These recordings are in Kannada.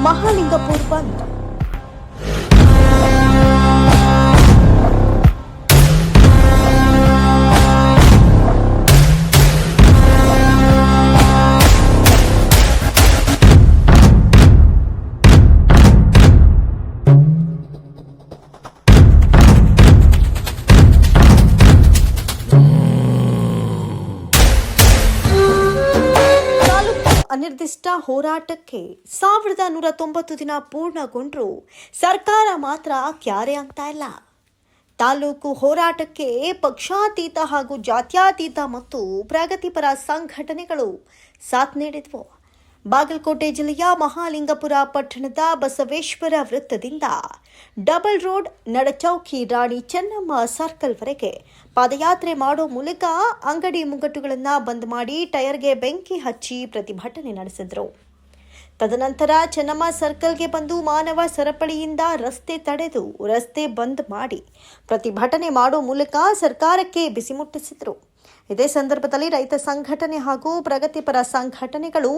ಮಹಾಲಿಂಗಪುರ ಬಂದ್. ಅನಿರ್ದಿಷ್ಟ ಹೋರಾಟಕ್ಕೆ 1190 ದಿನ ಪೂರ್ಣಗೊಂಡ್ರೂ ಸರ್ಕಾರ ಮಾತ್ರ ಕ್ಯಾರೆ ಆಗ್ತಾ ಇಲ್ಲ. ತಾಲೂಕು ಹೋರಾಟಕ್ಕೆ ಪಕ್ಷಾತೀತ ಹಾಗೂ ಜಾತ್ಯತೀತ ಮತ್ತು ಪ್ರಗತಿಪರ ಸಂಘಟನೆಗಳು ಸಾಥ್ ನೀಡಿದ್ವು. ಬಾಗಲಕೋಟೆ ಜಿಲ್ಲೆಯ ಮಹಾಲಿಂಗಪುರ ಪಟ್ಟಣದ ಬಸವೇಶ್ವರ ವೃತ್ತದಿಂದ ಡಬಲ್ ರೋಡ್ ನಡಚೌಕಿ ರಾಣಿ ಚೆನ್ನಮ್ಮ ಸರ್ಕಲ್ವರೆಗೆ ಪಾದಯಾತ್ರೆ ಮಾಡೋ ಮೂಲಕ ಅಂಗಡಿ ಮುಂಗಟ್ಟುಗಳನ್ನು ಬಂದ್ ಮಾಡಿ ಟೈರ್ಗೆ ಬೆಂಕಿ ಹಚ್ಚಿ ಪ್ರತಿಭಟನೆ ನಡೆಸಿದರು. ತದನಂತರ ಚೆನ್ನಮ್ಮ ಸರ್ಕಲ್ಗೆ ಬಂದು ಮಾನವ ಸರಪಳಿಯಿಂದ ರಸ್ತೆ ತಡೆದು ರಸ್ತೆ ಬಂದ್ ಮಾಡಿ ಪ್ರತಿಭಟನೆ ಮಾಡೋ ಮೂಲಕ ಸರ್ಕಾರಕ್ಕೆ ಬಿಸಿ ಮುಟ್ಟಿಸಿದರು. ಇದೇ ಸಂದರ್ಭದಲ್ಲಿ ರೈತ ಸಂಘಟನೆ ಹಾಗೂ ಪ್ರಗತಿಪರ ಸಂಘಟನೆಗಳು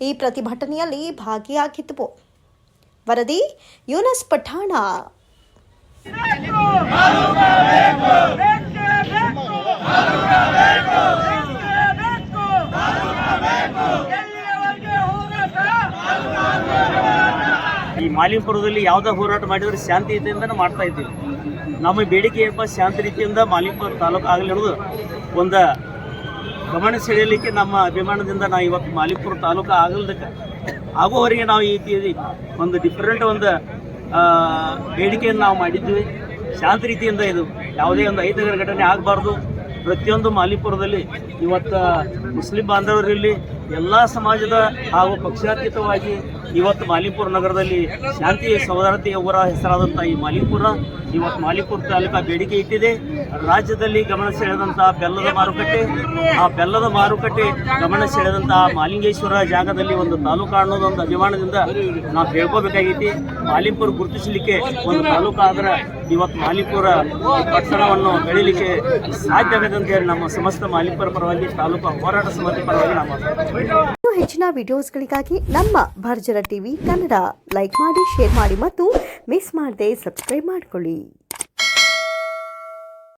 ಈ ಪ್ರತಿಭಟನೆಯಲ್ಲಿ ಭಾಗಿಯಾಗಿದ್ದವು. ವರದಿ ಯೂನಸ್ ಪಠಾಣ. ಈ ಮಾಲಿಂಗಪುರದಲ್ಲಿ ಯಾವುದೇ ಹೋರಾಟ ಮಾಡಿದ್ರೆ ಶಾಂತಿಯುತಿಯಿಂದ ಮಾಡ್ತಾ ಇದ್ದೀವಿ. ನಮ್ಮ ಬೇಡಿಕೆ ಶಾಂತಿ ರೀತಿಯಿಂದ ಮಾಲಿಂಗಪುರ ತಾಲೂಕು ಆಗಲಿರೋದು ಒಂದು ಗಮನ ಸೆಳೆಯಲಿಕ್ಕೆ ನಮ್ಮ ಅಭಿಮಾನದಿಂದ ನಾವು ಇವತ್ತು ಮಾಲಿಂಗಪುರ ತಾಲೂಕು ಆಗೋವರೆಗೆ ನಾವು ಈ ಒಂದು ಡಿಫರೆಂಟ್ ಒಂದು ಬೇಡಿಕೆಯನ್ನು ನಾವು ಮಾಡಿದ್ವಿ. ಶಾಂತಿ ರೀತಿಯಿಂದ ಇದು ಯಾವುದೇ ಒಂದು ಅಹಿತಕರ ಘಟನೆ ಆಗಬಾರ್ದು. ಪ್ರತಿಯೊಂದು ಮಾಲಿಂಗಪುರದಲ್ಲಿ ಇವತ್ತು ಮುಸ್ಲಿಂ ಬಾಂಧವರಲ್ಲಿ ಎಲ್ಲ ಸಮಾಜದ ಹಾಗೂ ಪಕ್ಷಾತೀತವಾಗಿ ಇವತ್ತು ಮಾಲಿಂಗಪುರ ನಗರದಲ್ಲಿ ಶಾಂತಿ ಸೌಹಾರ್ದತೆಯ ಊರ ಹೆಸರಾದಂಥ ಈ ಮಾಲಿಂಗಪುರ ಇವತ್ತು ಮಾಲಿಂಗಪುರ ತಾಲೂಕು ಬೇಡಿಕೆ ಇಟ್ಟಿದೆ. ರಾಜ್ಯದಲ್ಲಿ ಗಮನ ಸೆಳೆದಂಥ ಬೆಲ್ಲದ ಮಾರುಕಟ್ಟೆ, ಆ ಬೆಲ್ಲದ ಮಾರುಕಟ್ಟೆ ಗಮನ ಸೆಳೆದಂಥ ಮಾಲಿಂಗೇಶ್ವರ ಜಾಗದಲ್ಲಿ ಒಂದು ತಾಲೂಕು ಅನ್ನೋದೊಂದು ಅಭಿಮಾನದಿಂದ ನಾವು ಹೇಳ್ಕೋಬೇಕಾಗೈತಿ. ಮಾಲಿಂಗಪುರ ಗುರುತಿಸಲಿಕ್ಕೆ ಒಂದು ತಾಲೂಕು ಆದ್ರೆ ಇವತ್ತು ಮಾಲಿಂಗಪುರ ಪಟ್ಟಣವನ್ನು ಬೆಳೀಲಿಕ್ಕೆ ಸಾಧ್ಯ ಆಗದೆ ಅಂತ ಹೇಳಿ ನಮ್ಮ ಸಮಸ್ತ ಮಾಲಿಂಗಪುರ ಪರವಾಗಿ ತಾಲೂಕು ಹೋರಾಟ ಸಮಿತಿ ಪರವಾಗಿ ನಾವು ಹೆಚ್ಚಿನ ವಿಡಿಯೋಸ್ಗಳಿಗಾಗಿ ನಮ್ಮ ಭರ್ಜರ ಟಿವಿ ಕನ್ನಡ ಲೈಕ್ ಮಾಡಿ, ಶೇರ್ ಮಾಡಿ ಮತ್ತು ಮಿಸ್ ಮಾಡದೆ ಸಬ್ಸ್ಕ್ರೈಬ್ ಮಾಡಿಕೊಳ್ಳಿ.